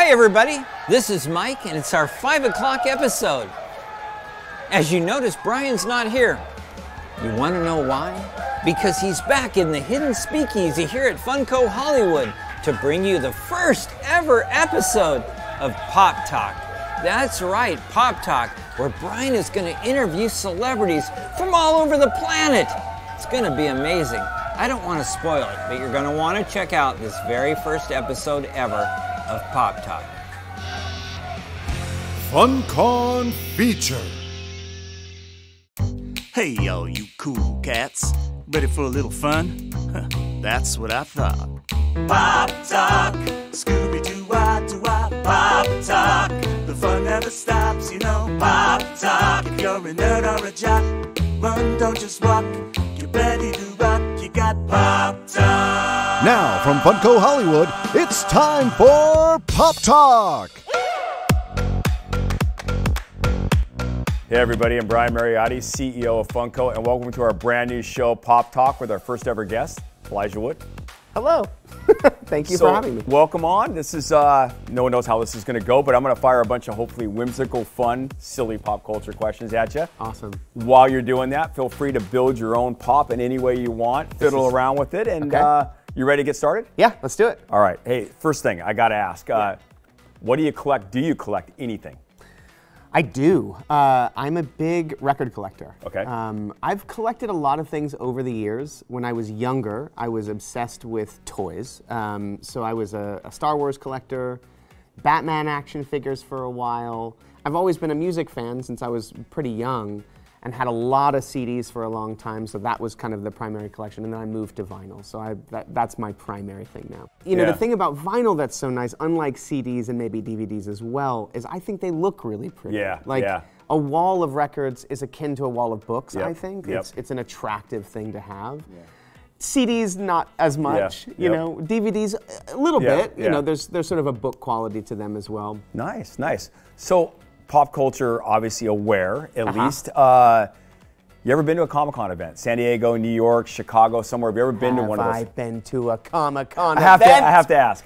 Hi everybody, this is Mike and it's our 5 o'clock episode. As you notice, Brian's not here. You want to know why? Because he's back in the hidden speakeasy here at Funko Hollywood to bring you the first ever episode of Pop Talk. That's right, Pop Talk, where Brian is going to interview celebrities from all over the planet. It's going to be amazing. I don't want to spoil it, but you're going to want to check out this very first episode ever of Pop Talk. FunKon Feature. Hey yo, you cool cats. Ready for a little fun? That's what I thought. Pop Talk, Scooby-Doo-Wah-Doo-Wah, Pop Talk. The fun never stops, you know, Pop Talk. If you're a nerd or a jock, run, don't just walk. Get ready to rock, you got Pop Talk. Now, from Funko Hollywood, it's time for Pop Talk. Hey everybody, I'm Brian Mariotti, CEO of Funko, and welcome to our brand new show, Pop Talk, with our first ever guest, Elijah Wood. Hello. Thank you for having me. Welcome on. This is, no one knows how this is going to go, but I'm going to fire a bunch of hopefully whimsical, fun, silly pop culture questions at you. Awesome. While you're doing that, feel free to build your own pop in any way you want, fiddle around with it, and you ready to get started? Yeah, let's do it. All right. Hey, first thing I got to ask, what do you collect? Do you collect anything? I do. I'm a big record collector. Okay. I've collected a lot of things over the years. When I was younger, I was obsessed with toys. So I was a Star Wars collector, Batman action figures for a while. I've always been a music fan since I was pretty young and had a lot of CDs for a long time, so that was kind of the primary collection, and then I moved to vinyl, so that's my primary thing now. You know, the thing about vinyl that's so nice, unlike CDs and maybe DVDs as well, is I think they look really pretty. A wall of records is akin to a wall of books, I think. It's an attractive thing to have. CDs, not as much, you know. DVDs, a little bit, you know, there's sort of a book quality to them as well. Nice, nice. So, pop culture, obviously aware, at least. You ever been to a Comic-Con event? San Diego, New York, Chicago, somewhere? Have you ever been to one of those? Have I been to a Comic-Con event? I have to ask.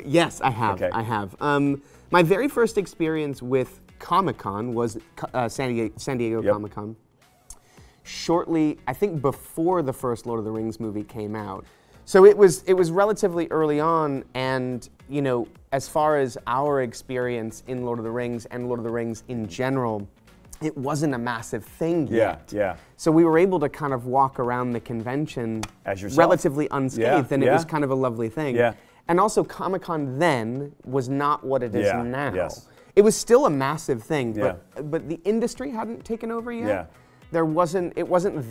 Yes, I have. Okay. I have. My very first experience with Comic-Con was San Diego Comic-Con. Shortly, I think before the first Lord of the Rings movie came out. So it was relatively early on, and you know, as far as our experience in Lord of the Rings and Lord of the Rings in general, it wasn't a massive thing yet. So we were able to kind of walk around the convention relatively unscathed, and it was kind of a lovely thing. And also, Comic-Con then was not what it is now. It was still a massive thing, but the industry hadn't taken over yet. It wasn't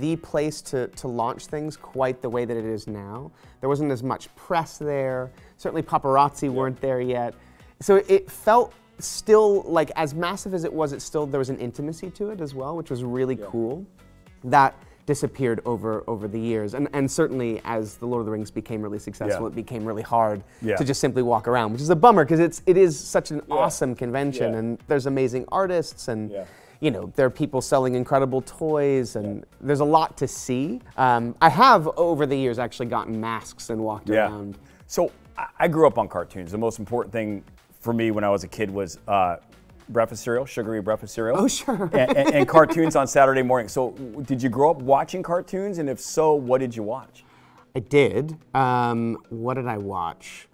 the place to launch things quite the way that it is now. There wasn't as much press there. Certainly paparazzi weren't there yet. So it felt still like, as massive as it was, there was an intimacy to it as well, which was really cool. That disappeared over the years. And certainly as the Lord of the Rings became really successful, it became really hard to just simply walk around, which is a bummer because it is such an awesome convention, and there's amazing artists, and you know, there are people selling incredible toys, and there's a lot to see. I have, over the years, actually gotten masks and walked around. So I grew up on cartoons. The most important thing for me when I was a kid was breakfast cereal, sugary breakfast cereal. Oh, sure. and cartoons on Saturday morning. So did you grow up watching cartoons? And if so, what did you watch? I did. What did I watch?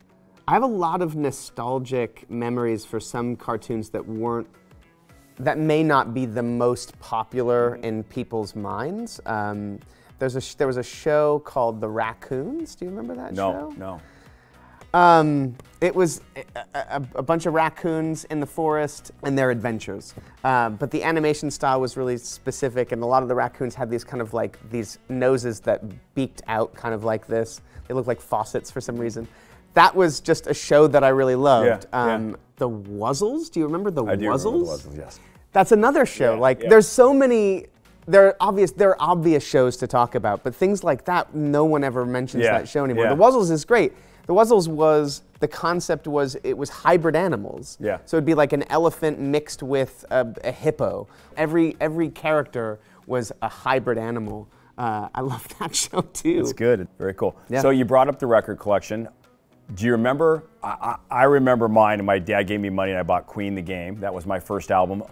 I have a lot of nostalgic memories for some cartoons that may not be the most popular in people's minds. There was a show called The Raccoons. Do you remember that show? No. It was a bunch of raccoons in the forest and their adventures. But the animation style was really specific, and a lot of the raccoons had these kind of like these noses that beaked out kind of like this. They looked like faucets for some reason. That was just a show that I really loved. The Wuzzles, do you remember the Wuzzles? I do remember the Wuzzles, yes. That's another show. There's so many, there are obvious shows to talk about, but things like that, no one ever mentions that show anymore. The Wuzzles is great. The Wuzzles the concept was, it was hybrid animals. So it'd be like an elephant mixed with a hippo. Every character was a hybrid animal. I love that show too. It's good, very cool. So you brought up the record collection. Do you remember? I remember mine, and my dad gave me money, and I bought Queen the Game. That was my first album.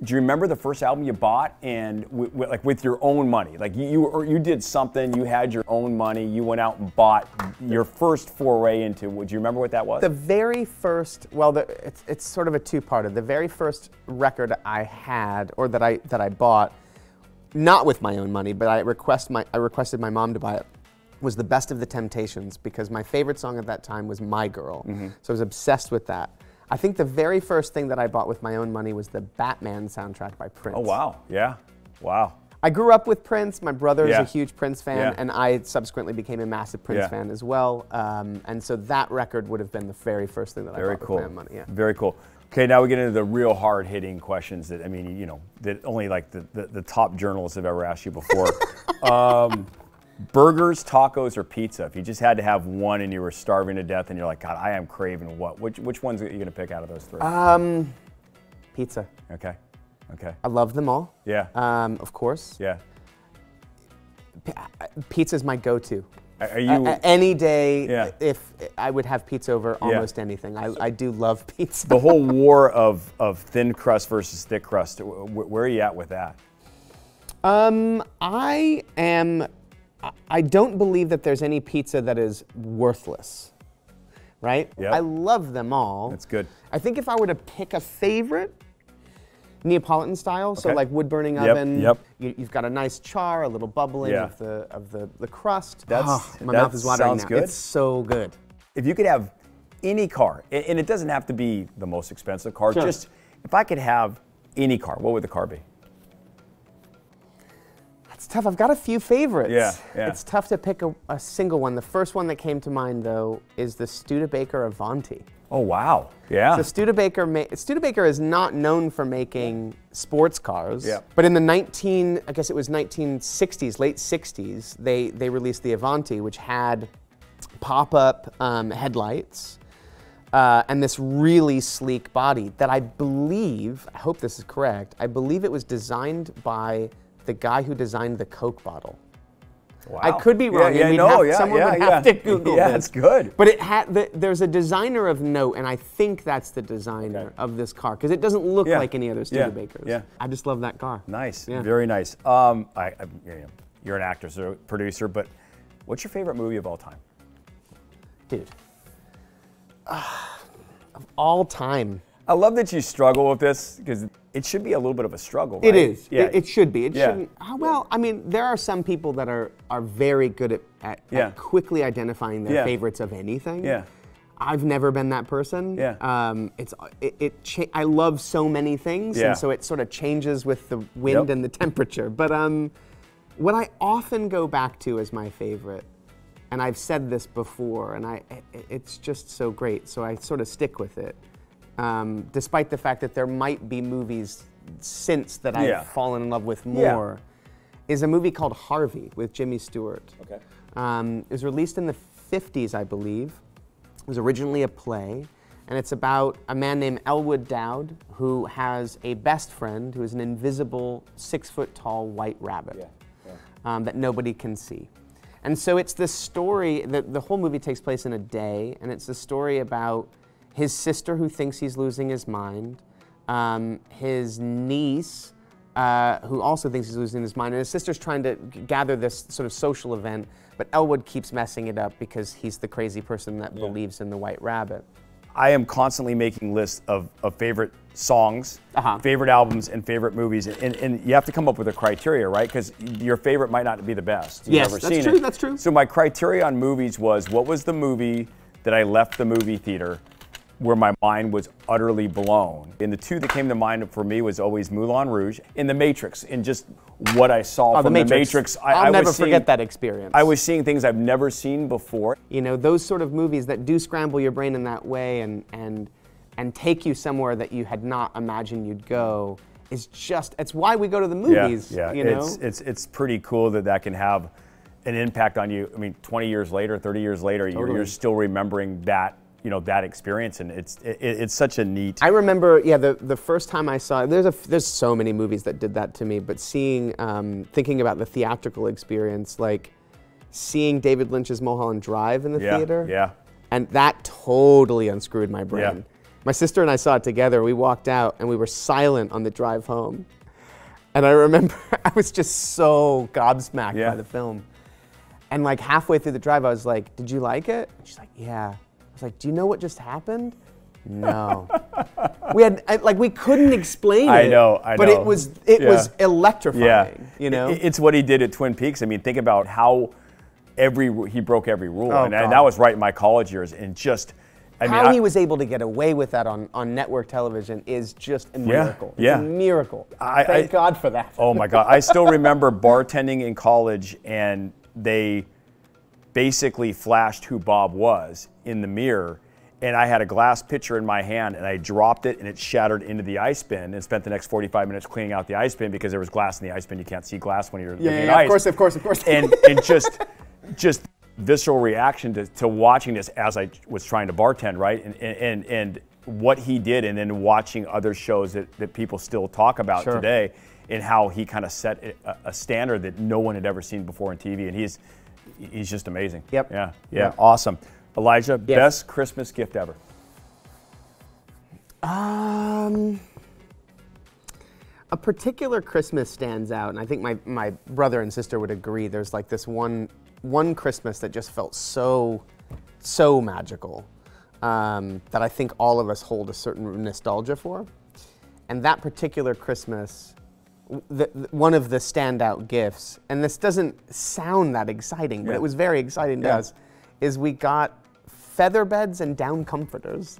Do you remember the first album you bought, and like with your own money? Like you did something, you had your own money, you went out and bought your first foray into. Do you remember what that was? The very first, well, it's sort of a two-parter. The very first record I had, or that I bought, not with my own money, but I requested my mom to buy it, was The Best of the Temptations, because my favorite song at that time was My Girl. So I was obsessed with that. I think the very first thing that I bought with my own money was the Batman soundtrack by Prince. Oh, wow. Yeah. Wow. I grew up with Prince. My brother is Yeah. a huge Prince fan, Yeah. and I subsequently became a massive Prince Yeah. fan as well. And so that record would have been the very first thing that I Very bought cool. with my own money. Yeah. Very cool. Okay, now we get into the real hard-hitting questions that, I mean, you know, that only like the top journalists have ever asked you before. Burgers, tacos, or pizza? If you just had to have one and you were starving to death and you're like, God, I am craving what? Which ones are you going to pick out of those three? Pizza. Okay. Okay. I love them all. Yeah. Of course. Yeah. Pizza's my go-to. Are you Any day, Yeah. if I would have pizza over almost anything. I do love pizza. the whole war of thin crust versus thick crust? Where are you at with that? I don't believe that there's any pizza that is worthless, right? Yep. I love them all. That's good. I think if I were to pick a favorite, Neapolitan style, so Okay. like wood burning Yep, oven. yep. You've got a nice char, a little bubbling Yeah. of the crust. That's- My that mouth is watering sounds now. good. It's so good. If you could have any car, and it doesn't have to be the most expensive car, Sure. just if I could have any car, what would the car be? It's tough. I've got a few favorites. Yeah, yeah. It's tough to pick a single one. The first one that came to mind, though, is the Studebaker Avanti. Oh, wow. Yeah. So Studebaker is not known for making sports cars, Yeah. but in the 1960s, late 60s, they released the Avanti, which had pop-up headlights and this really sleek body that I hope this is correct, I believe it was designed by the guy who designed the Coke bottle. Wow. I could be wrong. Yeah, and someone would have to Google Yeah, this. it's good. But it had there's a designer of note, and I think that's the designer of this car because it doesn't look Yeah. like any other Yeah. Studebakers. Yeah. I just love that car. Nice. Yeah. Very nice. You're an actor, so producer, but what's your favorite movie of all time? Dude. Of all time. I love that you struggle with this because it should be a little bit of a struggle, right? It is. Yeah. It should be. It Yeah. shouldn't. Well, I mean, there are some people that are very good Yeah. at quickly identifying their Yeah. favorites of anything. Yeah. I've never been that person. Yeah. I love so many things, Yeah. and so it sort of changes with the wind Yep. and the temperature. But what I often go back to as my favorite, and I've said this before, and it's just so great, so I sort of stick with it. Despite the fact that there might be movies since that I've Yeah. fallen in love with Yeah. more, is a movie called Harvey with Jimmy Stewart. Okay. It was released in the 50s, I believe. It was originally a play, and it's about a man named Elwood Dowd who has a best friend who is an invisible 6-foot-tall white rabbit that nobody can see. And so it's this story, the whole movie takes place in a day, and it's a story about his sister who thinks he's losing his mind, his niece who also thinks he's losing his mind, and his sister's trying to gather this sort of social event, but Elwood keeps messing it up because he's the crazy person that believes in the white rabbit. I am constantly making lists of favorite songs, favorite albums, and favorite movies, and you have to come up with a criteria, right? Because your favorite might not be the best. You've Yes, never that's seen true, it. that's true. So my criteria on movies was, what was the movie that I left the movie theater where my mind was utterly blown? And the two that came to mind for me was always Moulin Rouge and The Matrix, and just what I saw from The Matrix. I'll never forget that experience. I was seeing things I've never seen before. You know, those sort of movies that do scramble your brain in that way and take you somewhere that you had not imagined you'd go is just, it's why we go to the movies. Yeah, you know? It's pretty cool that can have an impact on you. I mean, 20 years later, 30 years later, you're still remembering that, you know, that experience, and it's such a neat. I remember, the first time I saw it, there's so many movies that did that to me, but seeing, thinking about the theatrical experience, like seeing David Lynch's Mulholland Drive in the theater. Yeah. And that totally unscrewed my brain. Yeah. My sister and I saw it together. We walked out and we were silent on the drive home. And I remember I was just so gobsmacked by the film. And like halfway through the drive, I was like, "Did you like it?" And she's like, "Yeah." I was like, "Do you know what just happened?" No. We couldn't explain it. I know. But it was electrifying, you know? It's what he did at Twin Peaks. I mean, think about how he broke every rule. Oh, and that was right in my college years. And just, how he was able to get away with that on network television is just a miracle. Yeah. It's a miracle. Thank God for that. Oh my God. I still remember bartending in college, and they basically flashed who Bob was in the mirror. And I had a glass pitcher in my hand, and I dropped it, and it shattered into the ice bin, and spent the next 45 minutes cleaning out the ice bin because there was glass in the ice bin. You can't see glass when you're looking at ice. Of course. And just visceral reaction to watching this as I was trying to bartend, right? And what he did, and then watching other shows that people still talk about today, and how he kind of set a standard that no one had ever seen before on TV, and he's just amazing. Yep. Yeah, awesome. Elijah, best Christmas gift ever? A particular Christmas stands out, and I think my brother and sister would agree. There's like this one Christmas that just felt so magical that I think all of us hold a certain nostalgia for. And that particular Christmas, one of the standout gifts, and this doesn't sound that exciting, but it was very exciting to us, is we got feather beds and down comforters.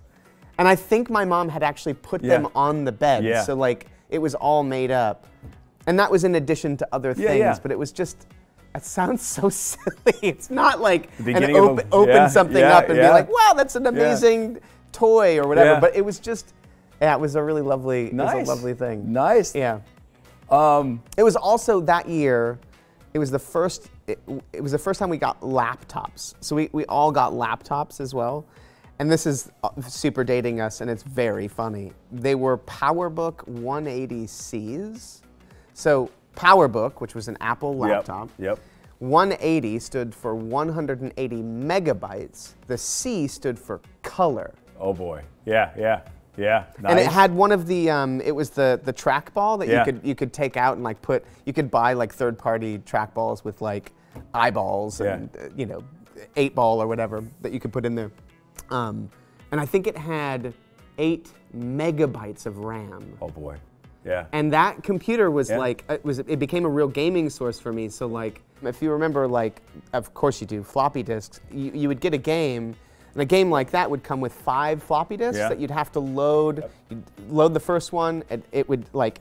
And I think my mom had actually put them on the bed, so like it was all made up. And that was in addition to other things, but it was just, it sounds so silly. It's not like open something up and be like, wow, that's an amazing toy or whatever, but it was just, it was a really lovely, it was a lovely thing. Nice. Yeah. It was also that year, it was the first time we got laptops. So we all got laptops as well. And this is super dating us, and it's very funny. They were PowerBook 180Cs. So PowerBook, which was an Apple laptop. Yep. 180 stood for 180 megabytes. The C stood for color. Oh boy. Yeah. Nice. And it had one of the, it was the trackball that you could take out and like you could buy like third-party trackballs with like eyeballs and, 8-ball or whatever that you could put in there. And I think it had 8 megabytes of RAM. Oh boy. Yeah. And that computer was like, it became a real gaming source for me. So like, if you remember, like, of course you do, floppy disks, you would get a game. And a game like that would come with 5 floppy disks that you'd have to load. Yep. You'd load the first one, and it would like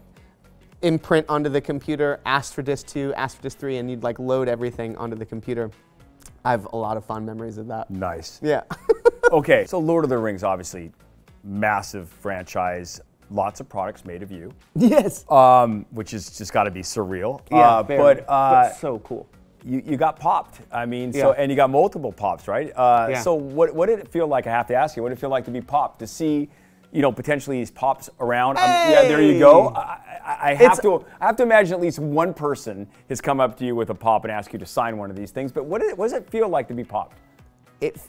imprint onto the computer, ask for disk 2, ask for disk 3, and you'd like load everything onto the computer. I have a lot of fond memories of that. Nice. Yeah. Okay, so Lord of the Rings, obviously, massive franchise, lots of products made of you. Yes. Which is just got to be surreal. Yeah, but so cool. You got popped. I mean, and you got multiple pops, right? So what did it feel like? I have to ask you, what did it feel like to be popped? To see, potentially these pops around. Yeah, there you go. I have to imagine at least one person has come up to you with a pop and asked you to sign one of these things. But what does it feel like to be popped?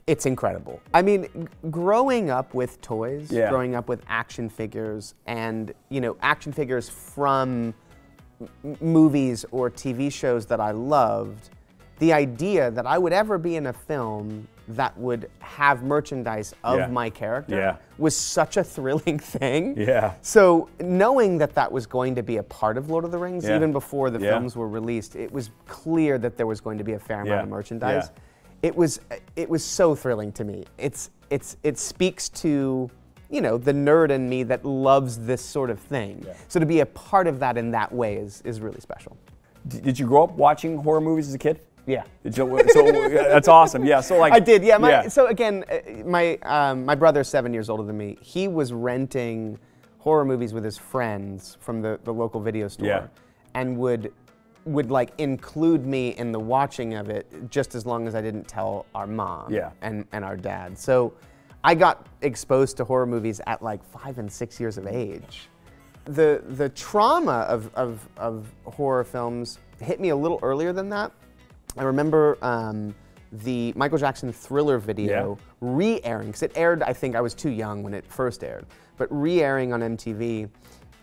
It's incredible. I mean, growing up with toys, growing up with action figures, and action figures from movies or TV shows that I loved, the idea that I would ever be in a film that would have merchandise of my character was such a thrilling thing. Yeah. So knowing that was going to be a part of Lord of the Rings, even before the films were released, it was clear that there was going to be a fair amount of merchandise. It was so thrilling to me. It speaks to the nerd in me that loves this sort of thing. So to be a part of that in that way is really special. Did you grow up watching horror movies as a kid? Yeah. So that's awesome. Yeah. So like I did. Yeah. So again, my brother's 7 years older than me. He was renting horror movies with his friends from the local video store, and would like include me in the watching of it just as long as I didn't tell our mom and our dad. So I got exposed to horror movies at like 5 and 6 years of age. The trauma of horror films hit me a little earlier than that. I remember the Michael Jackson Thriller video re-airing, because it aired, I think I was too young when it first aired, but re-airing on MTV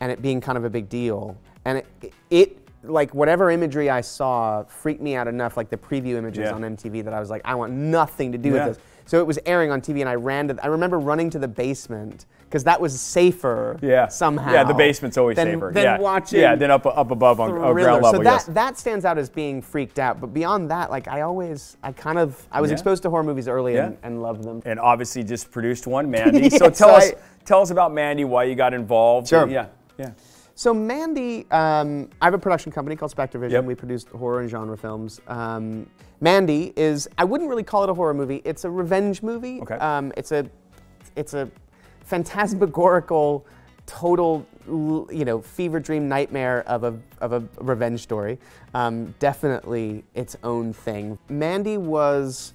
and it being kind of a big deal. And it like whatever imagery I saw freaked me out enough, like the preview images on MTV, that I was like, I want nothing to do with this. So it was airing on TV and I remember running to the basement, because that was safer somehow. Yeah, the basement's always safer. Than watching than up above on ground level. So that stands out as being freaked out. But beyond that, like I was exposed to horror movies early and loved them. And obviously just produced one, Mandy. So tell us about Mandy, why you got involved. Sure. Yeah. So Mandy, I have a production company called Spectrovision. We produce horror and genre films. Mandy is, I wouldn't really call it a horror movie. It's a revenge movie. Okay. It's a phantasmagorical, total, fever dream nightmare of a revenge story. Definitely its own thing. Mandy was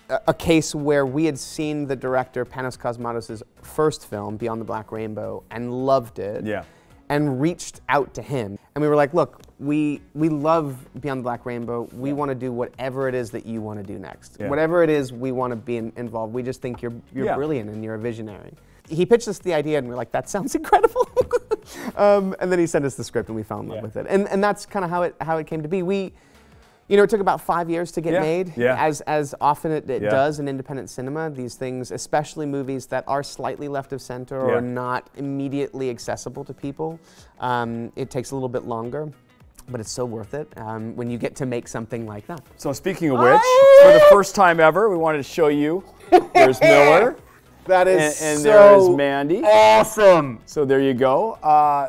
a case where we had seen the director Panos Cosmatos' first film, Beyond the Black Rainbow, and loved it. Yeah. And reached out to him. And we were like, look, we love Beyond the Black Rainbow. We want to do whatever it is that you want to do next. Whatever it is we want to be involved. We just think you're brilliant and you're a visionary. He pitched us the idea and we're like, that sounds incredible. And then he sent us the script and we fell in love with it. And that's kind of how it came to be. It took about 5 years to get made, as often it does in independent cinema. These things, especially movies that are slightly left of center or not immediately accessible to people, it takes a little bit longer, but it's so worth it when you get to make something like that. So speaking of which, for the first time ever, we wanted to show you, there's Miller. That is and so there is Mandy. Awesome. So there you go,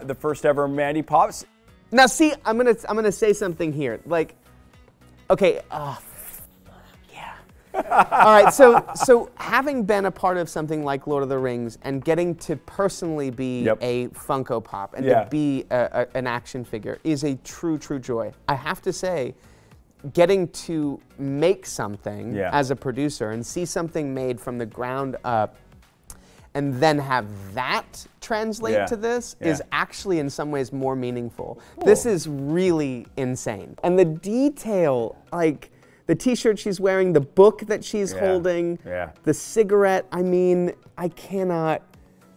the first ever Mandy Pops. Now see, I'm gonna say something here, like. Okay, yeah. All right, so having been a part of something like Lord of the Rings and getting to personally be a Funko Pop and to be an action figure is a true joy. I have to say, getting to make something as a producer and see something made from the ground up and then have that translate to this is actually in some ways more meaningful. Cool. This is really insane. And the detail, like the t-shirt she's wearing, the book that she's holding, the cigarette, I mean, I cannot.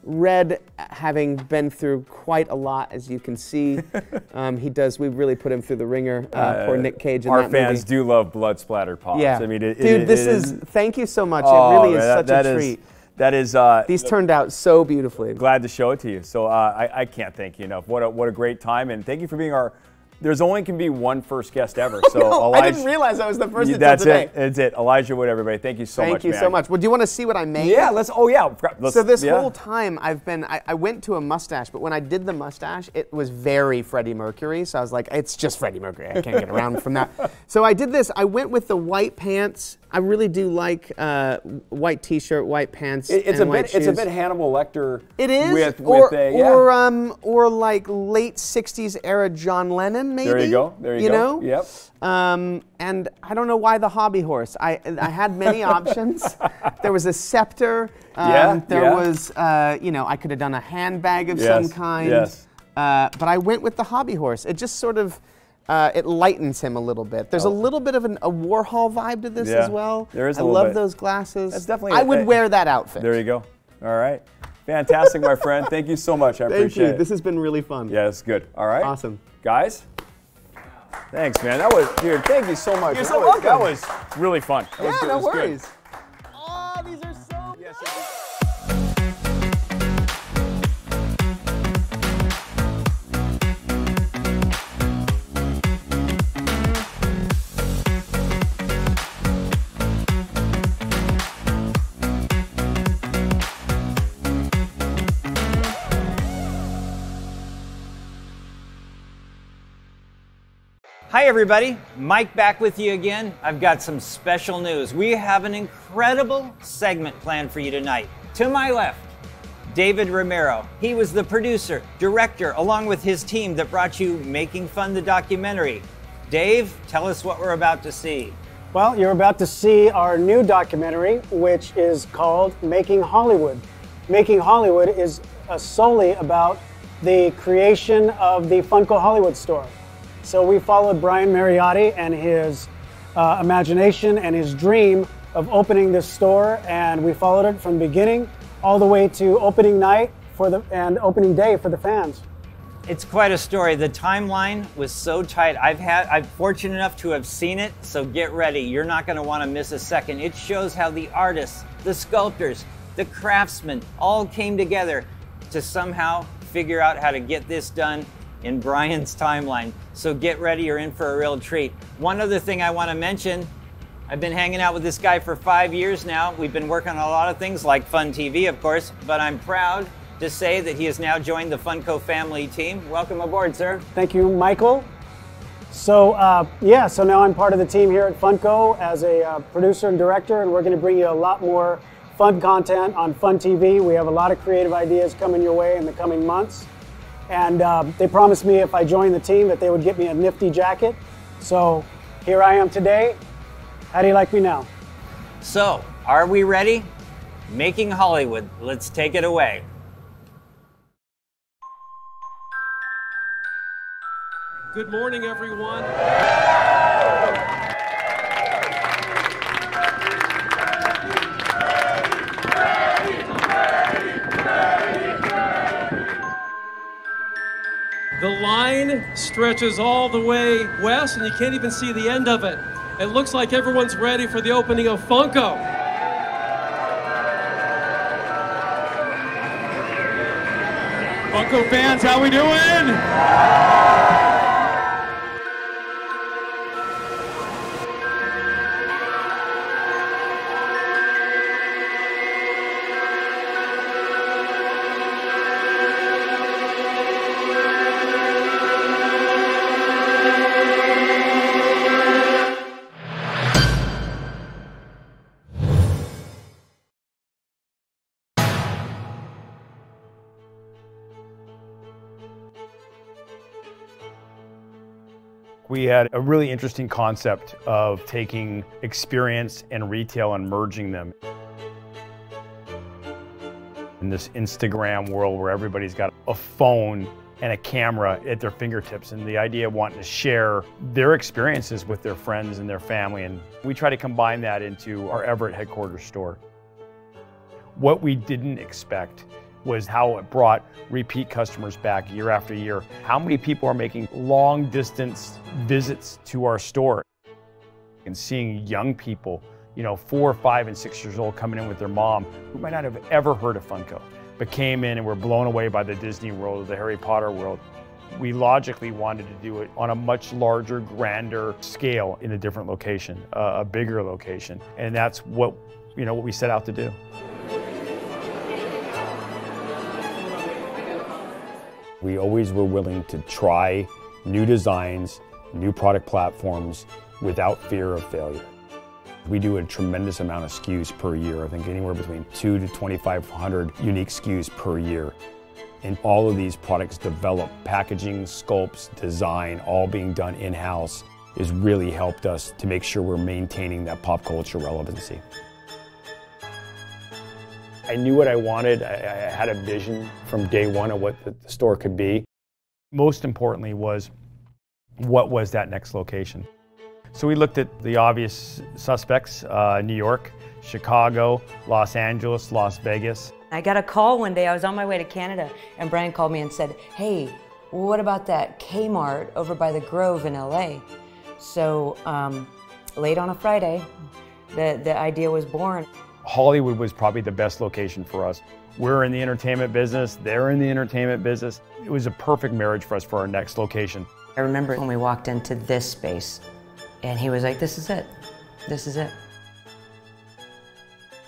Red, having been through quite a lot, as you can see, we really put him through the ringer, poor Nick Cage in that movie. Our fans do love blood splattered pops. Yeah. I mean, thank you so much. It really is such a treat. That is. These turned out so beautifully. Glad to show it to you. So I can't thank you enough. What a great time, and thank you for being our. There's only can be one first guest ever. So Elijah, I didn't realize I was the first until that's today. That's it. Elijah Wood, everybody. Thank you so much, man. Thank you so much. Well, do you want to see what I made? Yeah, let's. Oh yeah. So this whole time I went to a mustache, but when I did the mustache, it was very Freddie Mercury. So I was like, it's just Freddie Mercury. I can't get around from that. So I did this. I went with the white pants. I really do like white T-shirt, white pants, it's and a white bit. shoes. It's a bit Hannibal Lecter. It is. Or like late '60s era John Lennon, maybe. There you go. There you go. Know? Yep. And I don't know why the hobby horse. I had many options. There was a scepter. There was, I could have done a handbag of some kind. Yes. But I went with the hobby horse. It just sort of. It lightens him a little bit. There's a little bit of a Warhol vibe to this as well. There is I love those glasses. That's definitely. I would wear that outfit. There you go. All right. Fantastic, my friend. Thank you so much. I appreciate it. This has been really fun. Yeah, it's good. All right. Awesome. Guys? Thanks, man. That was, dude, thank you so much. You're so welcome. That was really fun. That was good. No worries. Good. Oh, these are so good. Hi everybody, Mike back with you again. I've got some special news. We have an incredible segment planned for you tonight. To my left, David Romero. He was the producer, director, along with his team that brought you Making Fun the documentary. Dave, tell us what we're about to see. Well, you're about to see our new documentary, which is called Making Hollywood. Making Hollywood is solely about the creation of the Funko Hollywood store. So we followed Brian Mariotti and his imagination and his dream of opening this store, and we followed it from the beginning all the way to opening night and opening day for the fans. It's quite a story. The timeline was so tight. I'm fortunate enough to have seen it, so get ready. You're not going to want to miss a second. It shows how the artists, the sculptors, the craftsmen all came together to somehow figure out how to get this done in Brian's timeline. So get ready, you're in for a real treat. One other thing I want to mention, I've been hanging out with this guy for 5 years now. We've been working on a lot of things like Fun TV, of course, but I'm proud to say that he has now joined the Funko family team. Welcome aboard, sir. Thank you, Michael. So so now I'm part of the team here at Funko as a producer and director, and we're going to bring you a lot more fun content on Fun TV. We have a lot of creative ideas coming your way in the coming months. And they promised me if I joined the team that they would get me a nifty jacket. So here I am today. How do you like me now? So, are we ready? Making Hollywood. Let's take it away. Good morning, everyone. The line stretches all the way west, and you can't even see the end of it. It looks like everyone's ready for the opening of Funko. Funko fans, how we doing? We had a really interesting concept of taking experience and retail and merging them. In this Instagram world where everybody's got a phone and a camera at their fingertips, and the idea of wanting to share their experiences with their friends and their family, and we try to combine that into our Everett headquarters store. What we didn't expect was how it brought repeat customers back year after year. How many people are making long distance visits to our store and seeing young people, 4, 5, and 6 years old coming in with their mom who might not have ever heard of Funko, but came in and were blown away by the Disney world, the Harry Potter world. We logically wanted to do it on a much larger, grander scale in a different location, a bigger location. And that's what we set out to do. We always were willing to try new designs, new product platforms without fear of failure. We do a tremendous amount of SKUs per year. I think anywhere between 200 to 2,500 unique SKUs per year. And all of these products develop packaging, sculpts, design, all being done in-house has really helped us to make sure we're maintaining that pop culture relevancy. I knew what I wanted. I had a vision from day one of what the store could be. Most importantly was, what was that next location? So we looked at the obvious suspects, New York, Chicago, Los Angeles, Las Vegas. I got a call one day, I was on my way to Canada, and Brian called me and said, hey, what about that Kmart over by the Grove in LA? So late on a Friday, the idea was born. Hollywood was probably the best location for us. We're in the entertainment business, they're in the entertainment business. It was a perfect marriage for us for our next location. I remember when we walked into this space, and he was like, this is it, this is it.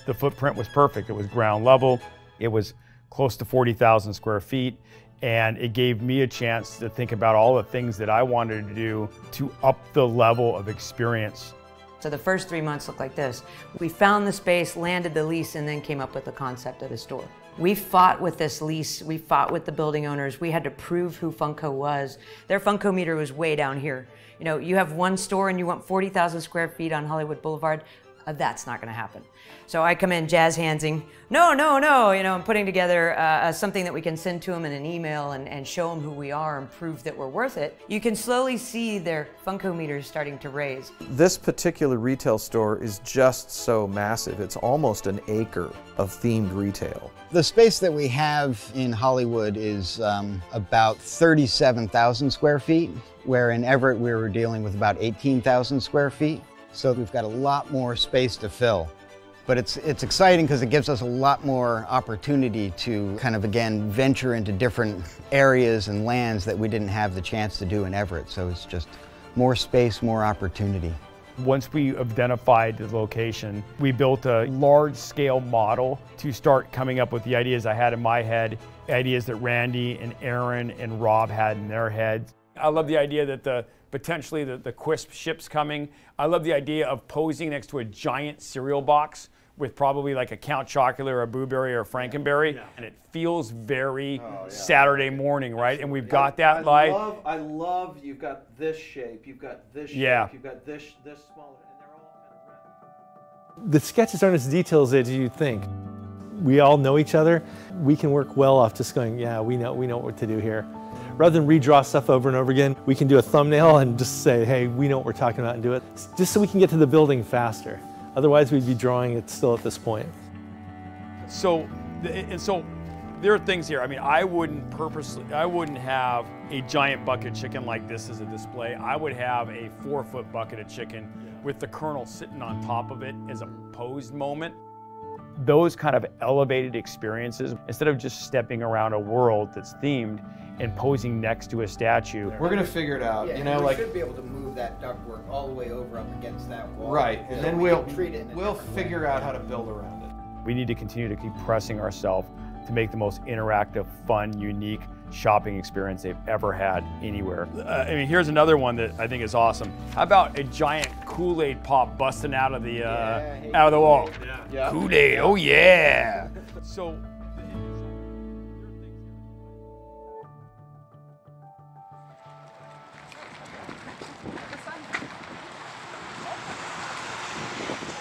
The footprint was perfect. It was ground level, it was close to 40,000 square feet, and it gave me a chance to think about all the things that I wanted to do to up the level of experience. So the first 3 months looked like this. We found the space, landed the lease, and then came up with the concept of the store. We fought with this lease, we fought with the building owners, we had to prove who Funko was. Their Funko meter was way down here. You have one store and you want 40,000 square feet on Hollywood Boulevard. That's not gonna happen. So I come in jazz handsing, no, no, no, you know, I'm putting together something that we can send to them in an email and show them who we are and prove that we're worth it. You can slowly see their Funko meters starting to raise. This particular retail store is just so massive. It's almost an acre of themed retail. The space that we have in Hollywood is about 37,000 square feet, where in Everett we were dealing with about 18,000 square feet. So we've got a lot more space to fill. But it's exciting because it gives us a lot more opportunity to kind of, again, venture into different areas and lands that we didn't have the chance to do in Everett. So it's just more space, more opportunity. Once we identified the location, we built a large-scale model to start coming up with the ideas I had in my head, ideas that Randy and Aaron and Rob had in their heads. I love the idea that potentially the Quisp ship's coming. I love the idea of posing next to a giant cereal box with probably like a Count Chocula or a Boo Berry or a Frankenberry, and it feels very Saturday morning, right? And we've got that light. I love you've got this shape, you've got this shape, you've got this smaller, and they're all kind of red. The sketches aren't as detailed as you think. We all know each other. We can work well off just going, yeah, we know what to do here. Rather than redraw stuff over and over again, we can do a thumbnail and just say, hey, we know what we're talking about and do it, just so we can get to the building faster. Otherwise, we'd be drawing it still at this point. So there are things here. I mean, I wouldn't have a giant bucket chicken like this as a display. I would have a 4-foot bucket of chicken with the Colonel sitting on top of it as a posed moment. Those kind of elevated experiences, instead of just stepping around a world that's themed and posing next to a statue. We're gonna figure it out, you know, we like should be able to move that ductwork all the way over up against that wall. right, and then we'll we'll figure out how to build around it. We need to continue to keep pressing ourselves to make the most interactive, fun, unique shopping experience they've ever had anywhere. I mean, here's another one that I think is awesome. How about a giant Kool-Aid pop busting out of the wall? Yeah. Kool-Aid, oh yeah! So.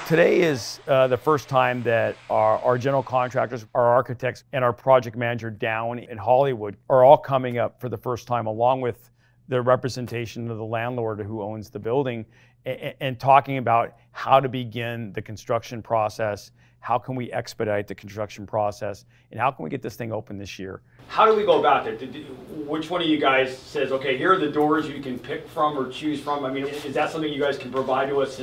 Today is the first time that our general contractors, our architects, and our project manager down in Hollywood are all coming up for the first time, along with the representation of the landlord who owns the building, and talking about how to begin the construction process, how can we expedite the construction process, and how can we get this thing open this year. How do we go about that? Which one of you guys says, okay, here are the doors you can pick from or choose from? I mean, is that something you guys can provide to us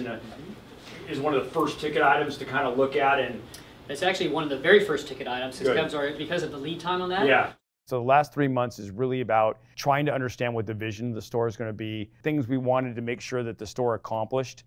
is one of the first ticket items to kind of look at? And it's actually one of the very first ticket items because of the lead time on that. Yeah. So the last 3 months is really about trying to understand what the vision of the store is going to be, things we wanted to make sure that the store accomplished.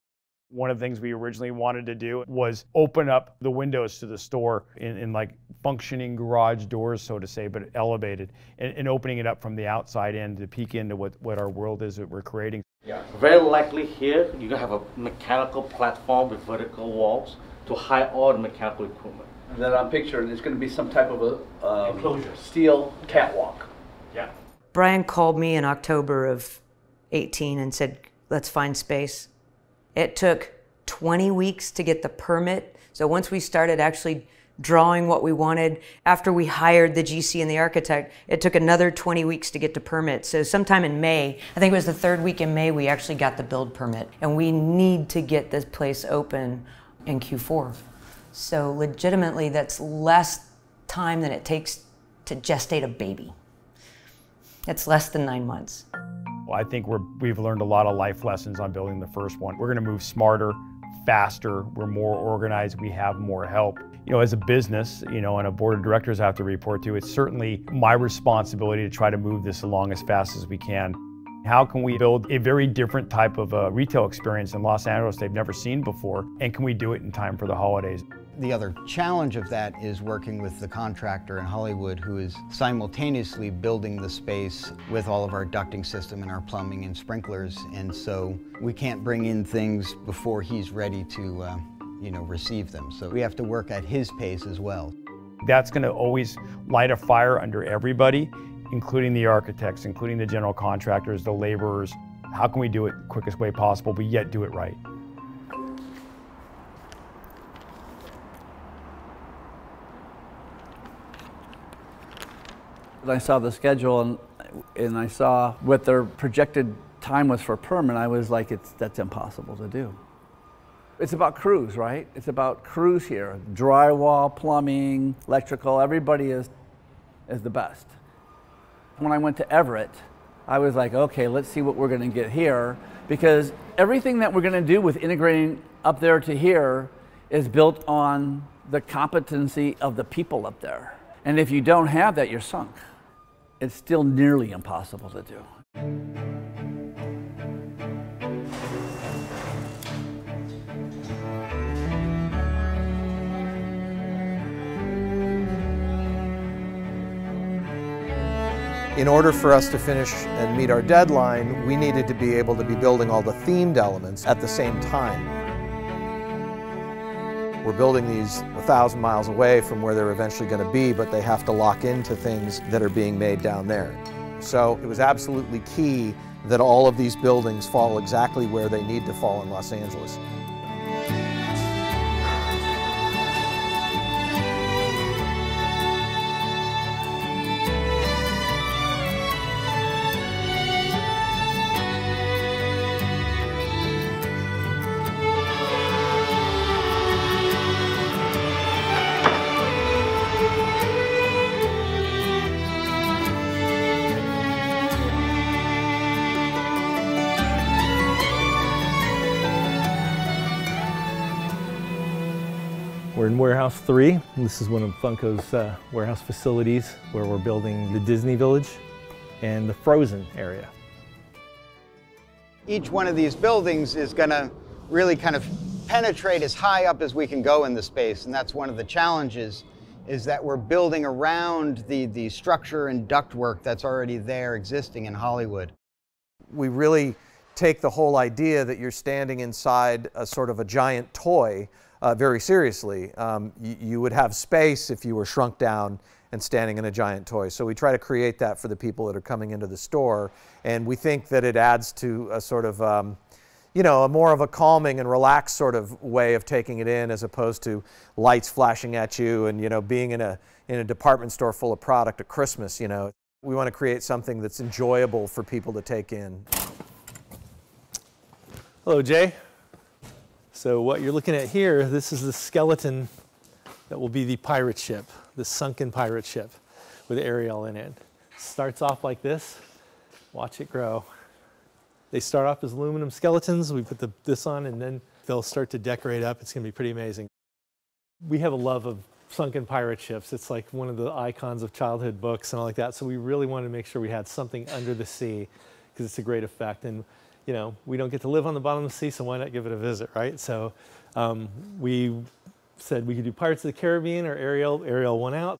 One of the things we originally wanted to do was open up the windows to the store in like functioning garage doors, so to say, but elevated, and opening it up from the outside in to peek into what our world is that we're creating. Yeah. Very likely here, you're going to have a mechanical platform with vertical walls to hide all the mechanical equipment. And then I'm picturing there's going to be some type of a enclosure, steel catwalk. Yeah. Brian called me in October of 18 and said, let's find space. It took 20 weeks to get the permit. So once we started actually drawing what we wanted, after we hired the GC and the architect, it took another 20 weeks to get the permit. So sometime in May, I think it was the 3rd week in May, we actually got the build permit. And we need to get this place open in Q4. So legitimately, that's less time than it takes to gestate a baby. It's less than 9 months. Well, I think we've learned a lot of life lessons on building the first one. We're going to move smarter, faster, we're more organized, we have more help. You know, as a business, you know, and a board of directors I have to report to, it's certainly my responsibility to try to move this along as fast as we can. How can we build a very different type of retail experience in Los Angeles they've never seen before, and can we do it in time for the holidays? The other challenge of that is working with the contractor in Hollywood who is simultaneously building the space with all of our ducting system and our plumbing and sprinklers, and so we can't bring in things before he's ready to receive them. So we have to work at his pace as well. That's going to always light a fire under everybody, including the architects, including the general contractors, the laborers. How can we do it the quickest way possible, but yet do it right? I saw the schedule and I saw what their projected time was for perm, and I was like, that's impossible to do. It's about crews, right? It's about crews here. Drywall, plumbing, electrical, everybody is the best. When I went to Everett, I was like, okay, let's see what we're gonna get here, because everything that we're gonna do with integrating up there to here is built on the competency of the people up there. And if you don't have that, you're sunk. It's still nearly impossible to do. In order for us to finish and meet our deadline, we needed to be able to be building all the themed elements at the same time. We're building these 1,000 miles away from where they're eventually going to be, but they have to lock into things that are being made down there. So it was absolutely key that all of these buildings fall exactly where they need to fall in Los Angeles. We're in Warehouse 3. This is one of Funko's warehouse facilities where we're building the Disney Village and the Frozen area. Each one of these buildings is going to really kind of penetrate as high up as we can go in the space, and that's one of the challenges, is that we're building around the structure and ductwork that's already there existing in Hollywood. We really take the whole idea that you're standing inside a sort of a giant toy very seriously. You would have space if you were shrunk down and standing in a giant toy. So we try to create that for the people that are coming into the store, and we think that it adds to a sort of, you know, a more of a calming and relaxed sort of way of taking it in, as opposed to lights flashing at you and, you know, being in a department store full of product at Christmas, you know. We want to create something that's enjoyable for people to take in. Hello, Jay. So what you're looking at here, this is the skeleton that will be the pirate ship, the sunken pirate ship with Ariel in it. Starts off like this. Watch it grow. They start off as aluminum skeletons. We put this on, and then they'll start to decorate up. It's going to be pretty amazing. We have a love of sunken pirate ships. It's like one of the icons of childhood books and all like that. So we really wanted to make sure we had something under the sea, because it's a great effect. And you know, we don't get to live on the bottom of the sea, so why not give it a visit, right? So we said we could do Pirates of the Caribbean or Ariel. Ariel won out.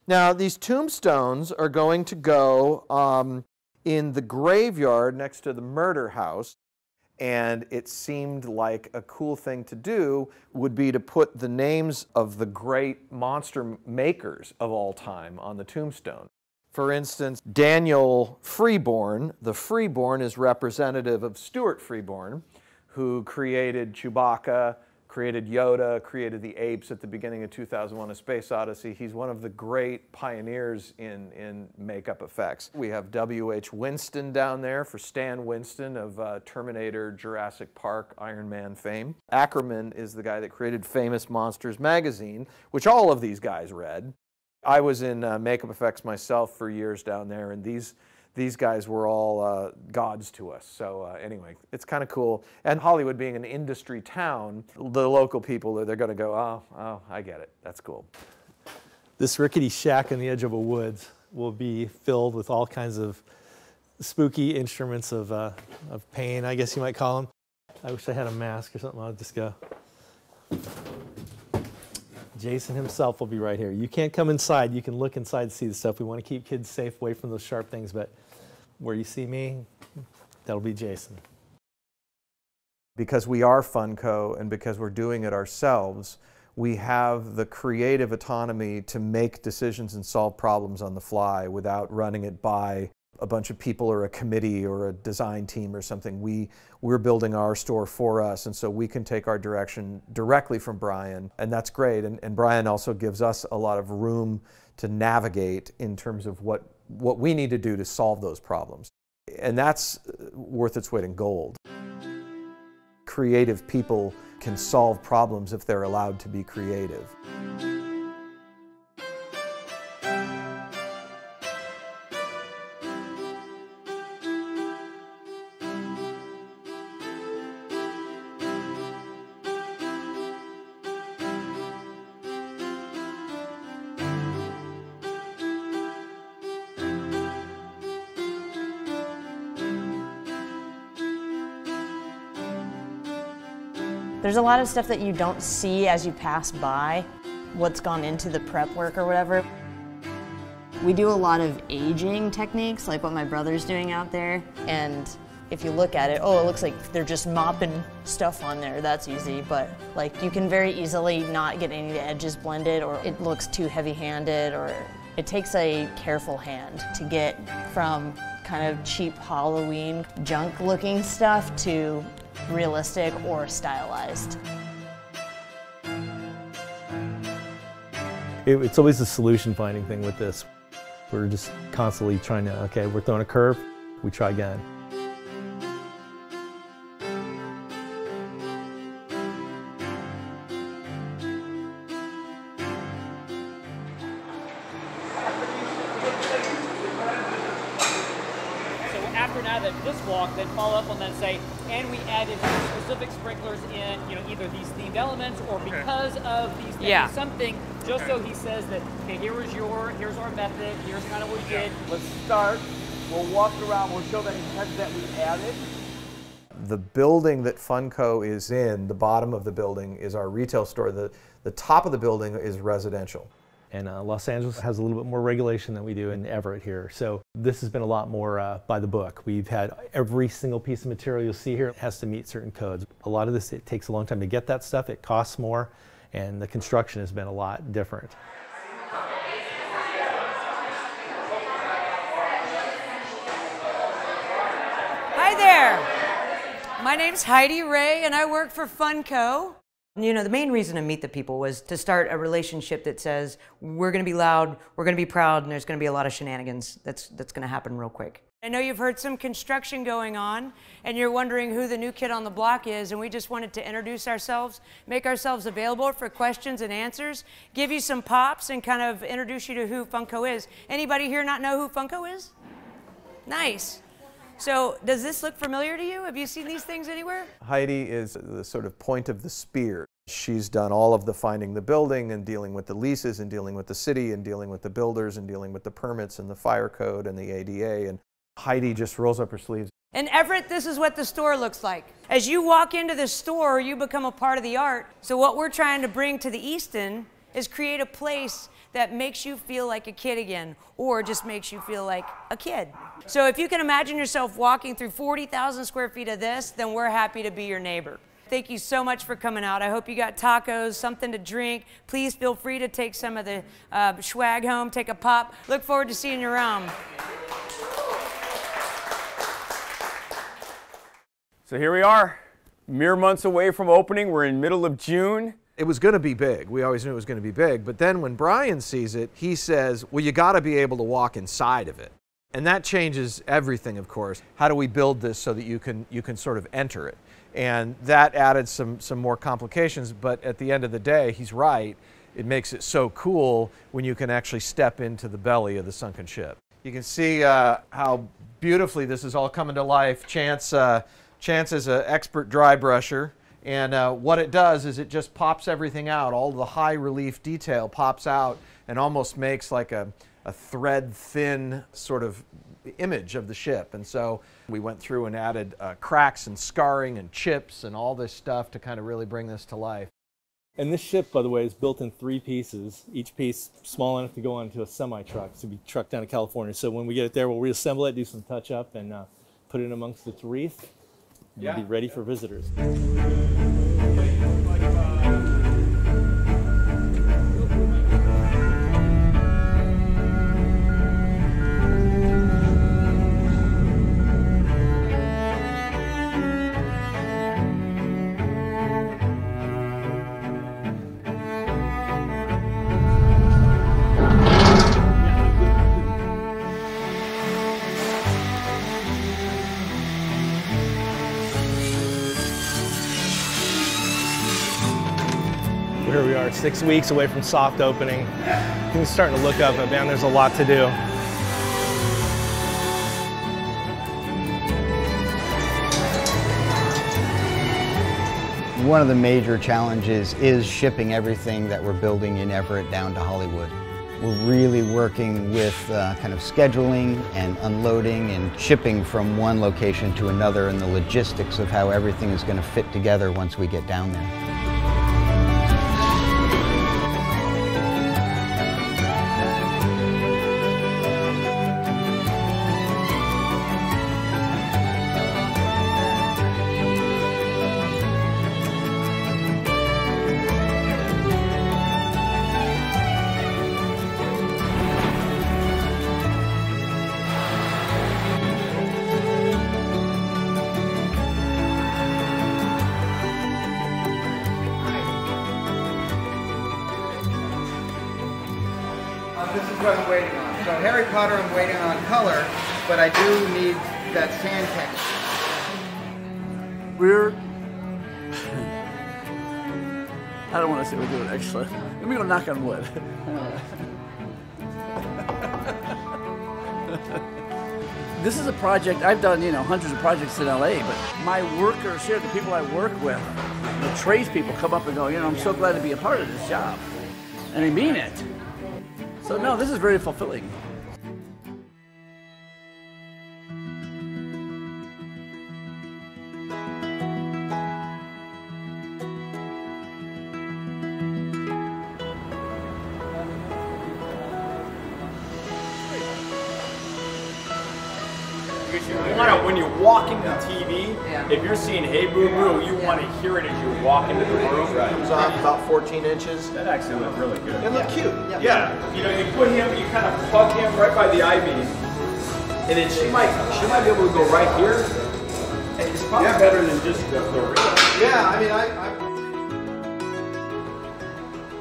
Now, these tombstones are going to go in the graveyard next to the murder house, and it seemed like a cool thing to do would be to put the names of the great monster makers of all time on the tombstone. For instance, Daniel Freeborn. The Freeborn is representative of Stuart Freeborn, who created Chewbacca, created Yoda, created the apes at the beginning of 2001: A Space Odyssey. He's one of the great pioneers in makeup effects. We have W.H. Winston down there for Stan Winston of Terminator, Jurassic Park, Iron Man fame. Ackerman is the guy that created Famous Monsters magazine, which all of these guys read. I was in makeup effects myself for years down there, and these guys were all gods to us. So anyway, it's kind of cool. And Hollywood being an industry town, the local people, they're going to go, oh, I get it. That's cool. This rickety shack on the edge of a woods will be filled with all kinds of spooky instruments of pain, I guess you might call them. I wish I had a mask or something. I'll just go. Jason himself will be right here. You can't come inside. You can look inside to see the stuff. We want to keep kids safe away from those sharp things, but where you see me, that'll be Jason. Because we are Funko and because we're doing it ourselves, we have the creative autonomy to make decisions and solve problems on the fly without running it by a bunch of people or a committee or a design team or something. We're building our store for us, and so we can take our direction directly from Brian, and that's great. And Brian also gives us a lot of room to navigate in terms of what we need to do to solve those problems. And that's worth its weight in gold. Creative people can solve problems if they're allowed to be creative. There's a lot of stuff that you don't see as you pass by, what's gone into the prep work or whatever. We do a lot of aging techniques, like what my brother's doing out there, and if you look at it, oh, it looks like they're just mopping stuff on there, that's easy, but like you can very easily not get any of the edges blended, or it looks too heavy-handed, or it takes a careful hand to get from kind of cheap Halloween junk-looking stuff to realistic or stylized. It's always a solution finding thing with this. We're just constantly trying to, okay, we're throwing a curve, we try again. This walk, then follow up on that and say, and we added specific sprinklers in, either these themed elements or because of these things, something, just so he says that, okay, here's our method, here's kind of what we did. Let's start, we'll walk around, we'll show that that we added. The building that Funko is in, the bottom of the building is our retail store. The top of the building is residential. And Los Angeles has a little bit more regulation than we do in Everett here. So this has been a lot more by the book. We've had every single piece of material you'll see here has to meet certain codes. A lot of this, it takes a long time to get that stuff. It costs more, and the construction has been a lot different. Hi there. My name's Heidi Ray, and I work for Funko. The main reason to meet the people was to start a relationship that says, we're going to be loud, we're going to be proud, and there's going to be a lot of shenanigans that's going to happen real quick. I know you've heard some construction going on, and you're wondering who the new kid on the block is, and we just wanted to introduce ourselves, make ourselves available for questions and answers, give you some pops, and kind of introduce you to who Funko is. Anybody here not know who Funko is? Nice. So, does this look familiar to you? Have you seen these things anywhere? Heidi is the sort of point of the spear. She's done all of the finding the building and dealing with the leases and dealing with the city and dealing with the builders and dealing with the permits and the fire code and the ADA. And Heidi just rolls up her sleeves. In Everett, this is what the store looks like. As you walk into the store, you become a part of the art. So what we're trying to bring to the Easton is create a place that makes you feel like a kid again, or just makes you feel like a kid. So if you can imagine yourself walking through 40,000 square feet of this, then we're happy to be your neighbor. Thank you so much for coming out. I hope you got tacos, something to drink. Please feel free to take some of the swag home, take a pop. Look forward to seeing you around. So here we are, mere months away from opening. We're in middle of June. It was going to be big. We always knew it was going to be big. But then when Brian sees it, he says, well, you got to be able to walk inside of it. And that changes everything, of course. How do we build this so that you can sort of enter it? And that added some more complications. But at the end of the day, he's right. It makes it so cool when you can actually step into the belly of the sunken ship. You can see how beautifully this is all coming to life. Chance is an expert dry brusher. And what it does is it just pops everything out. All the high relief detail pops out and almost makes like a thread thin sort of image of the ship. And so we went through and added cracks and scarring and chips and all this stuff to kind of really bring this to life. And this ship, by the way, is built in 3 pieces, each piece small enough to go onto a semi-truck to be trucked down to California. So when we get it there, we'll reassemble it, do some touch-up, and put it amongst its wreath. We'll be ready for visitors. We're 6 weeks away from soft opening. Things starting to look up, but man, there's a lot to do. One of the major challenges is shipping everything that we're building in Everett down to Hollywood. We're really working with kind of scheduling and unloading and shipping from one location to another and the logistics of how everything is going to fit together once we get down there. This is what I'm waiting on. So Harry Potter I'm waiting on color, but I do need that sand texture. We're... I don't want to say we're doing excellent. Let me go knock on wood. This is a project, I've done, you know, hundreds of projects in LA, but my workers here, the people I work with, the tradespeople come up and go, you know, I'm so glad to be a part of this job. And they mean it. So no, this is very fulfilling. When you walk into the TV, if you're seeing "Hey Boo Boo," you want to hear it as you walk into the room. It comes off about 14 inches. That actually looked really good. It looked cute. Yeah. You know, you put him, you kind of plug him right by the I-beam, and then she might be able to go right here. And it's probably better than just the ring. Yeah, I mean,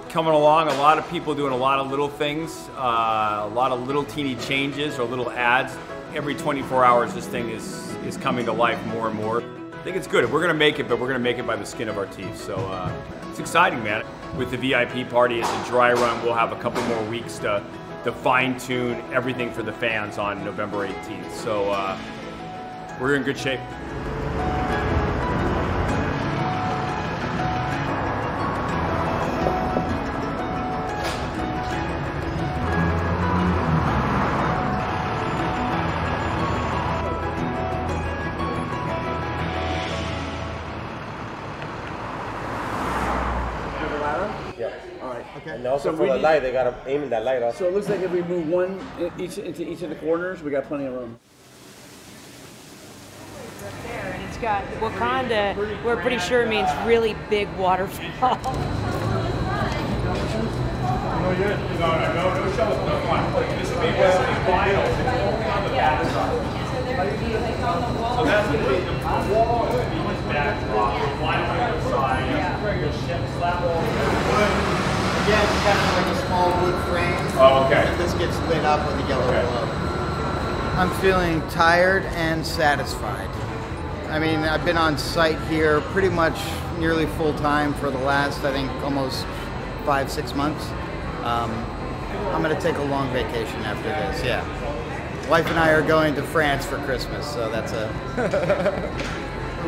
Coming along, a lot of people doing a lot of little things, a lot of little teeny changes or little ads. Every 24 hours, this thing is coming to life more and more. I think it's good. We're going to make it, but we're going to make it by the skin of our teeth. So it's exciting, man. With the VIP party as a dry run, we'll have a couple more weeks to fine-tune everything for the fans on November 18th. So we're in good shape. And also for the light, they gotta aim in that light also. So it looks like if we move one into each of the corners, we got plenty of room. And it's got Wakanda, we're pretty sure it means really big waterfall. No shells, no one. This would be vinyl. It's only on the back side. So that's going to be the wall, it's going to be his backdrop, the vinyl on the side, your ship slap all over wood. Yeah, it's kind of like a small wood frame. Oh, okay. And this gets lit up with a yellow glow. I'm feeling tired and satisfied. I mean, I've been on site here pretty much nearly full time for the last, I think, almost 5-6 months. I'm going to take a long vacation after this, yeah. Wife and I are going to France for Christmas, so that's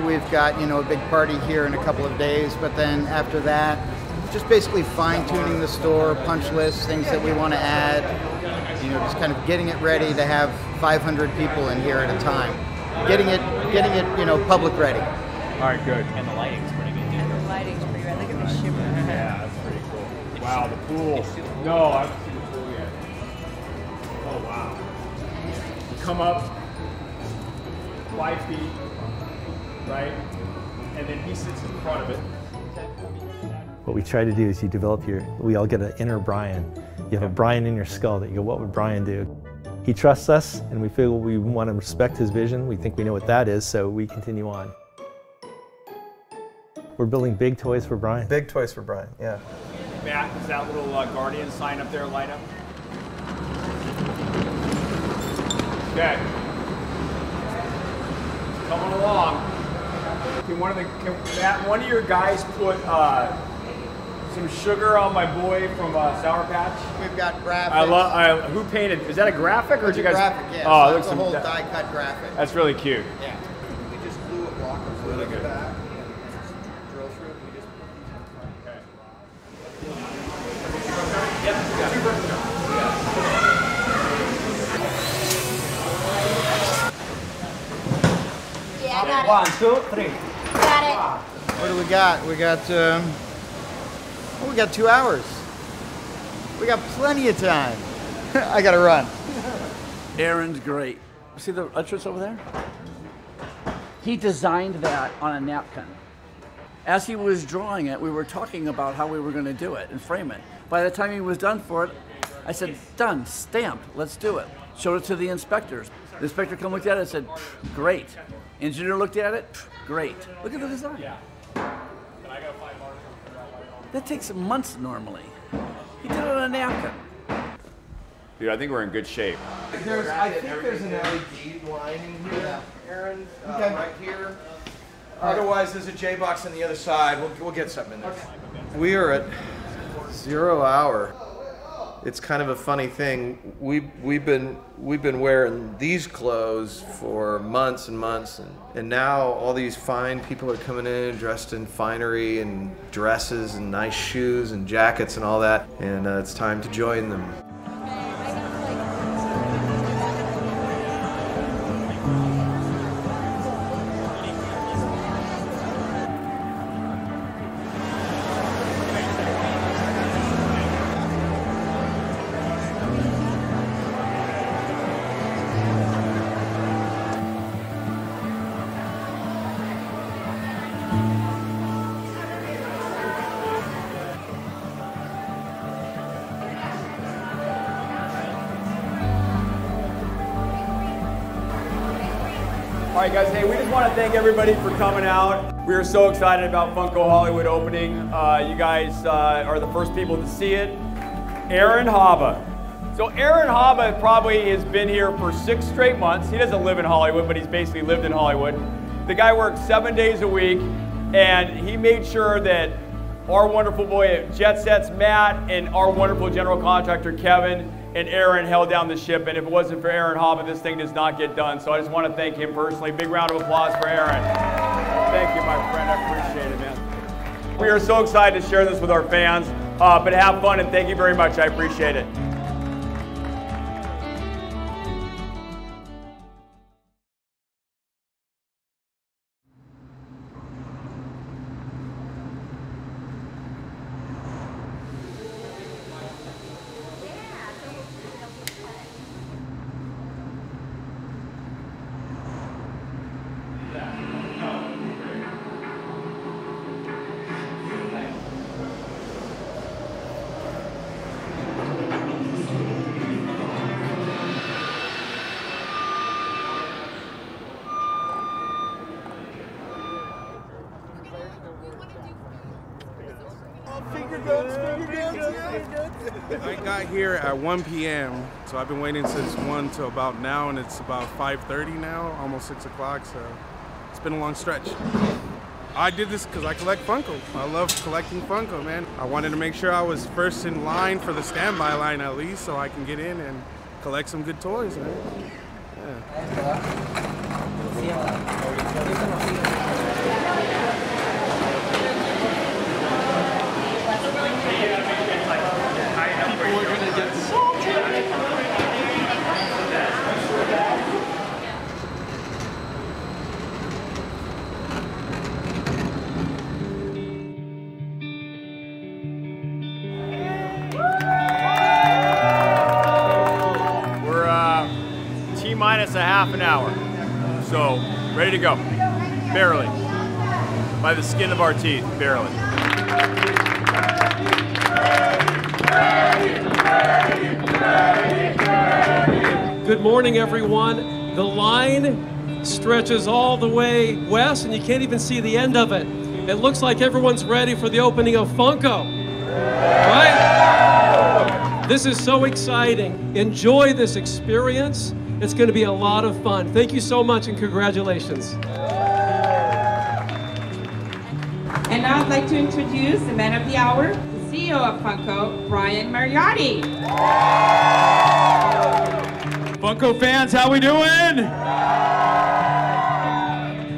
we've got, you know, a big party here in a couple of days, but then after that, just basically fine-tuning the store, punch lists, things that we want to add, you know, just kind of getting it ready to have 500 people in here at a time. Getting it, you know, public ready. All right, good. And the lighting's pretty good, too. And the lighting's pretty good. Look at the shimmer. Yeah, that's pretty cool. Wow, the pool. No, I haven't seen the pool yet. Oh, wow. You come up 5 feet, right? And then he sits in front of it. What we try to do is we all get an inner Brian. You have a Brian in your skull that you go, what would Brian do? He trusts us and we feel we want to respect his vision. We think we know what that is, so we continue on. We're building big toys for Brian. Big toys for Brian, yeah. Matt, is that little Guardian sign up there light up? Okay. Coming along. Can one of your guys put some sugar on my boy from Sour Patch. We've got graphics. Who painted? Is that a graphic or did you guys? Graphic, yeah. Oh, So it that's looks a whole die-cut graphic. That's really cute. Yeah. We just glue a block of wood in the back and drill through it. We just Yeah, I got it. 1, 2, 3. Got it. What do we got? We got, we got 2 hours. We got plenty of time. I gotta run. Aaron's great. See the entrance over there? He designed that on a napkin. As he was drawing it, we were talking about how we were going to do it and frame it. By the time he was done for it, I said, done, stamped, let's do it. Showed it to the inspectors. The inspector come looked at it and said, great. Engineer looked at it, great. Look at the design. Yeah. That takes months normally. He did it on a napkin. Dude, I think we're in good shape. I think there's an LED lining here, Aaron, right here. Otherwise, there's a J-box on the other side. We'll get something in there. We are at 0 hour. It's kind of a funny thing. We've been wearing these clothes for months and months, and now all these fine people are coming in dressed in finery and dresses and nice shoes and jackets and all that, and it's time to join them. All right, guys, hey, we just want to thank everybody for coming out. We are so excited about Funko Hollywood opening. You guys are the first people to see it. Aaron Haba. So Aaron Haba probably has been here for 6 straight months. He doesn't live in Hollywood, but he's basically lived in Hollywood. The guy works 7 days a week, and he made sure that our wonderful boy at Jet Sets, Matt, and our wonderful general contractor, Kevin, and Aaron held down the ship, and if it wasn't for Aaron Haba, this thing does not get done. So I just want to thank him personally. Big round of applause for Aaron. Thank you, my friend. I appreciate it, man. We are so excited to share this with our fans, but have fun, and thank you very much. I appreciate it. I got here at 1 p.m., so I've been waiting since 1 to about now, and it's about 5:30 now, almost 6 o'clock, so it's been a long stretch. I did this because I collect Funko. I love collecting Funko, man. I wanted to make sure I was first in line for the standby line at least, so I can get in and collect some good toys, man. We're gonna get salty. We're T-minus a half an hour, so ready to go. Barely. By the skin of our teeth, barely. Good morning, everyone. The line stretches all the way west, and you can't even see the end of it. It looks like everyone's ready for the opening of Funko. Right? This is so exciting. Enjoy this experience. It's going to be a lot of fun. Thank you so much, and congratulations. And now I'd like to introduce the man of the hour, CEO of Funko, Brian Mariotti. Funko fans, how we doing?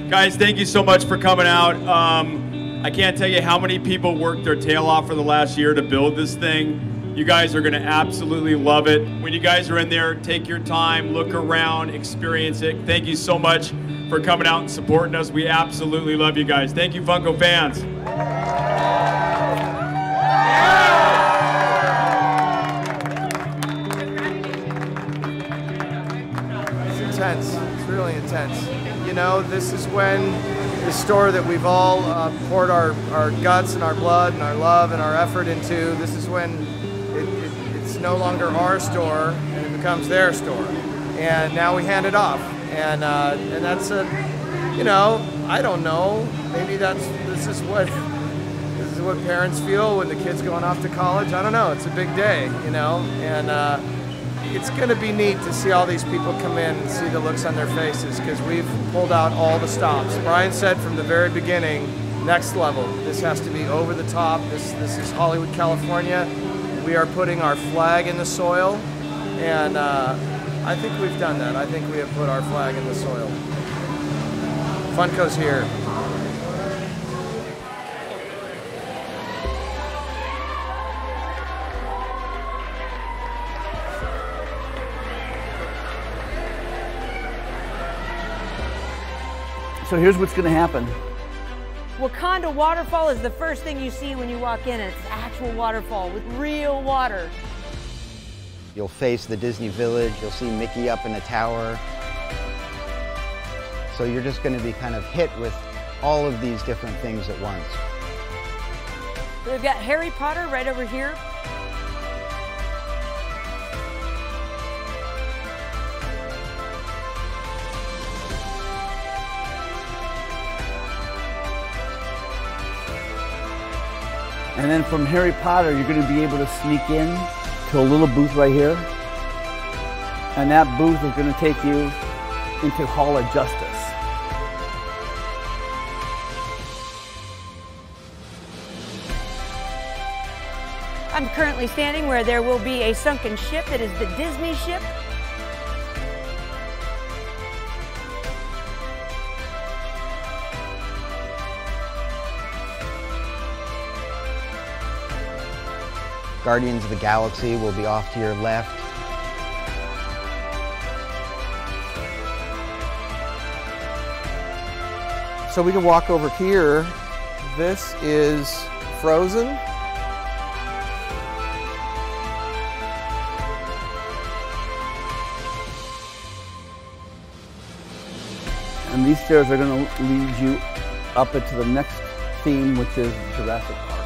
Guys, thank you so much for coming out. I can't tell you how many people worked their tail off for the last year to build this thing. You guys are gonna absolutely love it. When you guys are in there, take your time, look around, experience it. Thank you so much for coming out and supporting us. We absolutely love you guys. Thank you, Funko fans. It's intense. It's really intense. You know, this is when the store that we've all poured our guts and our blood and our love and our effort into, this is when it's no longer our store and it becomes their store. And now we hand it off. And that's a, you know, I don't know, maybe this is what parents feel when the kid's going off to college. I don't know, it's a big day, you know, and it's gonna be neat to see all these people come in and see the looks on their faces, because we've pulled out all the stops. Brian said from the very beginning, next level. This has to be over the top. This is Hollywood, California. We are putting our flag in the soil, and I think we've done that. I think we have put our flag in the soil. Funko's here. So here's what's going to happen. Wakanda waterfall is the first thing you see when you walk in. It's actual waterfall with real water. You'll face the Disney Village, you'll see Mickey up in a tower. So you're just going to be kind of hit with all of these different things at once. So we've got Harry Potter right over here. And then from Harry Potter, you're going to be able to sneak in to a little booth right here. And that booth is going to take you into Hall of Justice. I'm currently standing where there will be a sunken ship that is the Disney ship. Guardians of the Galaxy will be off to your left. So we can walk over here. This is Frozen. And these stairs are going to lead you up into the next theme, which is Jurassic Park.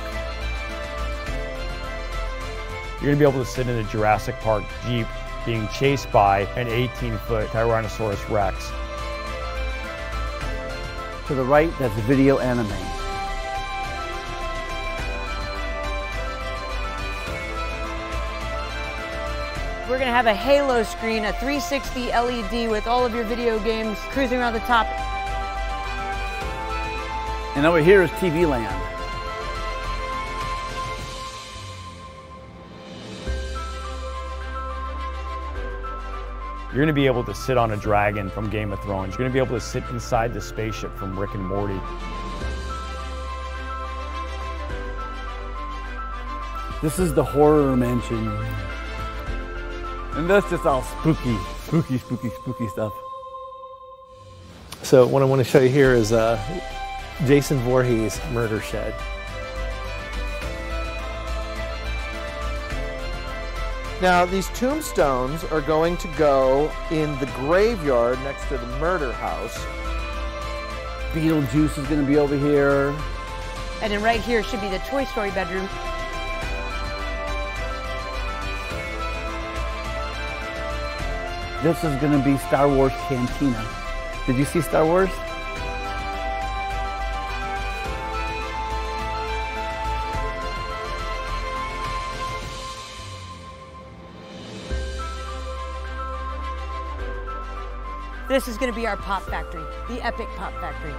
You're gonna be able to sit in a Jurassic Park Jeep being chased by an 18-foot Tyrannosaurus Rex. To the right, that's video anime. We're going to have a Halo screen, a 360 LED with all of your video games cruising around the top. And over here is TV Land. You're gonna be able to sit on a dragon from Game of Thrones. You're gonna be able to sit inside the spaceship from Rick and Morty. This is the horror mansion. And that's just all spooky stuff. So what I want to show you here is Jason Voorhees' murder shed. Now, these tombstones are going to go in the graveyard next to the murder house. Beetlejuice is going to be over here. And then right here should be the Toy Story bedroom. This is going to be Star Wars Cantina. Did you see Star Wars? This is going to be our Pop Factory, the Epic Pop Factory.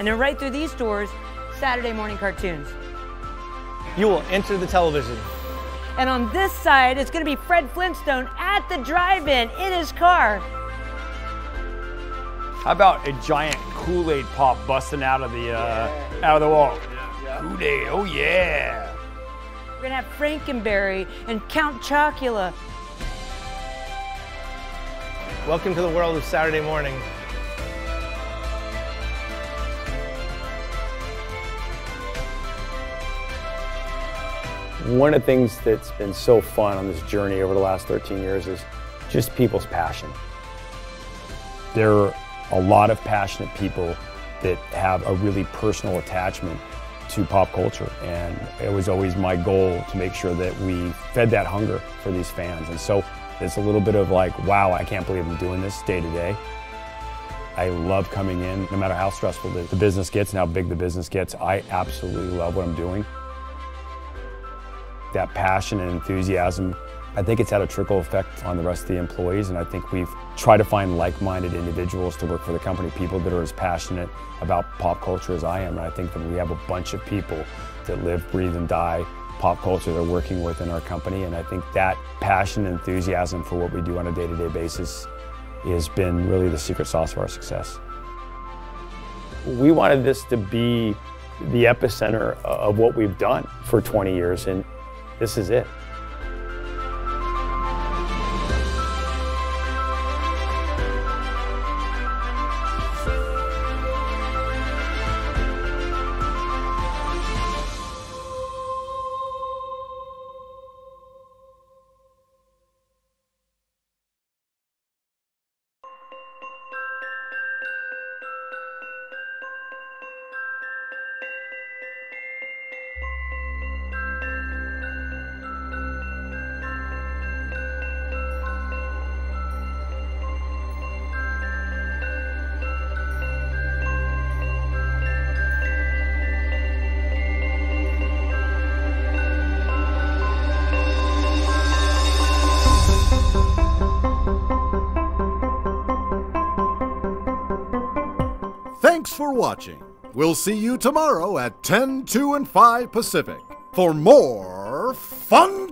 And then right through these doors, Saturday morning cartoons. You will enter the television. And on this side, it's going to be Fred Flintstone at the drive-in in his car. How about a giant Kool-Aid pop busting out of the wall? Kool-Aid, oh yeah. We're going to have Frankenberry and Count Chocula. Welcome to the world of Saturday morning. One of the things that's been so fun on this journey over the last 13 years is just people's passion. There are a lot of passionate people that have a really personal attachment to pop culture, and it was always my goal to make sure that we fed that hunger for these fans. And so it's a little bit of like, wow, I can't believe I'm doing this day to day. I love coming in, no matter how stressful the business gets and how big the business gets. I absolutely love what I'm doing. That passion and enthusiasm, I think it's had a trickle effect on the rest of the employees, and I think we've tried to find like-minded individuals to work for the company, people that are as passionate about pop culture as I am. And I think that we have a bunch of people that live, breathe, and die pop culture they're working with in our company, and I think that passion and enthusiasm for what we do on a day-to-day basis has been really the secret sauce of our success. We wanted this to be the epicenter of what we've done for 20 years, and this is it. Thanks for watching. We'll see you tomorrow at 10, 2, and 5 Pacific for more FunKon!